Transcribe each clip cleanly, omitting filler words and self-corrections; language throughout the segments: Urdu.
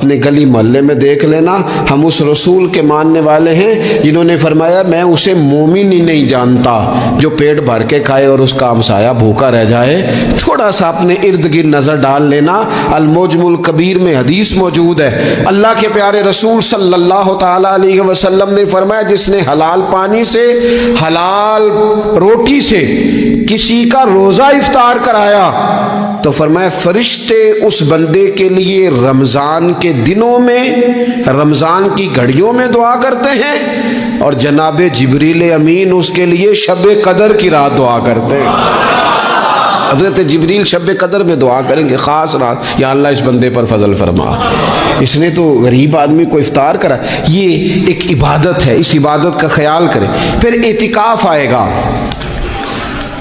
اپنے گلی محلے میں دیکھ لینا، ہم اس رسول کے ماننے والے ہیں جنہوں نے فرمایا میں اسے مومن ہی نہیں جانتا جو پیٹ بھر کے کھائے اور اس کا ہمسایہ بھوکا رہ جائے۔ تھوڑا سا اپنے ارد گرد نظر ڈال لینا، المعجم الکبیر میں حدیث موجود ہے، اللہ کے پیارے رسول صلی اللہ تعالی علیہ وسلم نے فرمایا جس نے حلال پانی سے حلال روٹی سے کسی کا روزہ افطار کرایا تو فرمایا فرشتے اس بندے کے لیے رمضان کے دنوں میں، رمضان کی گھڑیوں میں دعا کرتے ہیں، اور جناب جبریل امین اس کے لیے شب قدر کی رات دعا کرتے ہیں۔ حضرت جبریل شب قدر میں دعا کریں گے، خاص رات، یا اللہ اس بندے پر فضل فرما، اس نے تو غریب آدمی کو افطار کرا۔ یہ ایک عبادت ہے، اس عبادت کا خیال کریں۔ پھر اعتکاف آئے گا،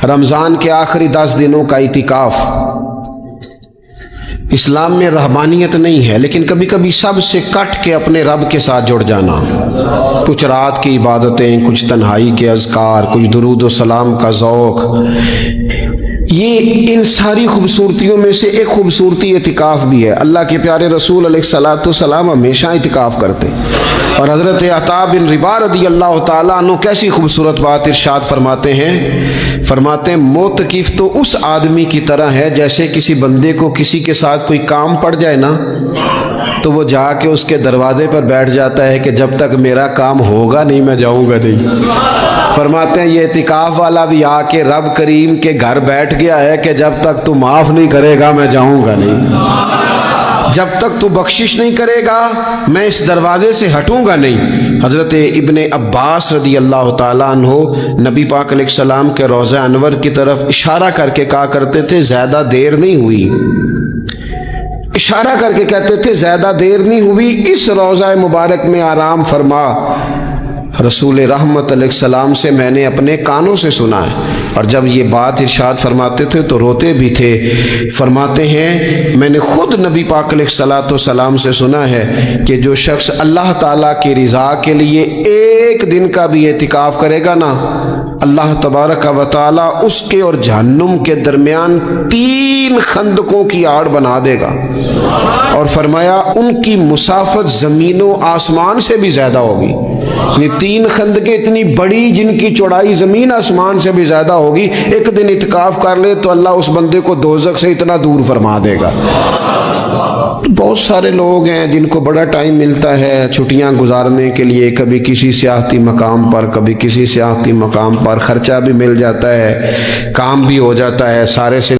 رمضان کے آخری 10 دنوں کا اعتکاف۔ اسلام میں رحمانیت نہیں ہے، لیکن کبھی کبھی سب سے کٹ کے اپنے رب کے ساتھ جڑ جانا، کچھ رات کی عبادتیں، کچھ تنہائی کے اذکار، کچھ درود و سلام کا ذوق، یہ ان ساری خوبصورتیوں میں سے ایک خوبصورتی اعتکاف بھی ہے۔ اللہ کے پیارے رسول علیہ الصلوۃ والسلام ہمیشہ اعتکاف کرتے، اور حضرت عطا بن رباح رضی اللہ تعالیٰ عنہ کیسی خوبصورت بات ارشاد فرماتے ہیں، فرماتے ہیں معتکف تو اس آدمی کی طرح ہے جیسے کسی بندے کو کسی کے ساتھ کوئی کام پڑ جائے نا تو وہ جا کے اس کے دروازے پر بیٹھ جاتا ہے کہ جب تک میرا کام ہوگا نہیں میں جاؤں گا نہیں۔ فرماتے ہیں یہ اعتکاف والا بھی آ کے رب کریم کے گھر بیٹھ گیا ہے کہ جب تک تو معاف نہیں کرے گا میں جاؤں گا نہیں، جب تک تو بخشش نہیں کرے گا میں اس دروازے سے ہٹوں گا نہیں۔ حضرت ابن عباس رضی اللہ تعالیٰ عنہ نبی پاک علیہ السلام کے روضہ انور کی طرف اشارہ کر کے کہا کرتے تھے زیادہ دیر نہیں ہوئی، اشارہ کر کے کہتے تھے زیادہ دیر نہیں ہوئی، اس روضہ مبارک میں آرام فرما۔ رسول رحمت علیہ السلام سے میں نے اپنے کانوں سے سنا ہے، اور جب یہ بات ارشاد فرماتے تھے تو روتے بھی تھے۔ فرماتے ہیں میں نے خود نبی پاک علیہ الصلوۃ والسلام سے سنا ہے کہ جو شخص اللہ تعالیٰ کی رضا کے لیے ایک دن کا بھی اعتکاف کرے گا نا، اللہ تبارک و تعالیٰ اس کے اور جہنم کے درمیان 3 خندقوں کی آڑ بنا دے گا، اور فرمایا ان کی مسافت زمین و آسمان سے بھی زیادہ ہوگی۔ یہ 3 خندقیں اتنی بڑی جن کی چوڑائی زمین آسمان سے بھی زیادہ ہوگی، ایک دن اعتکاف کر لے تو اللہ اس بندے کو دوزخ سے اتنا دور فرما دے گا۔ بہت سارے لوگ ہیں جن کو بڑا ٹائم ملتا ہے چھٹیاں گزارنے کے لیے، کبھی کسی سیاحتی مقام پر، کبھی کسی سیاحتی مقام پر، خرچہ بھی مل جاتا ہے، کام بھی ہو جاتا ہے، سارے سے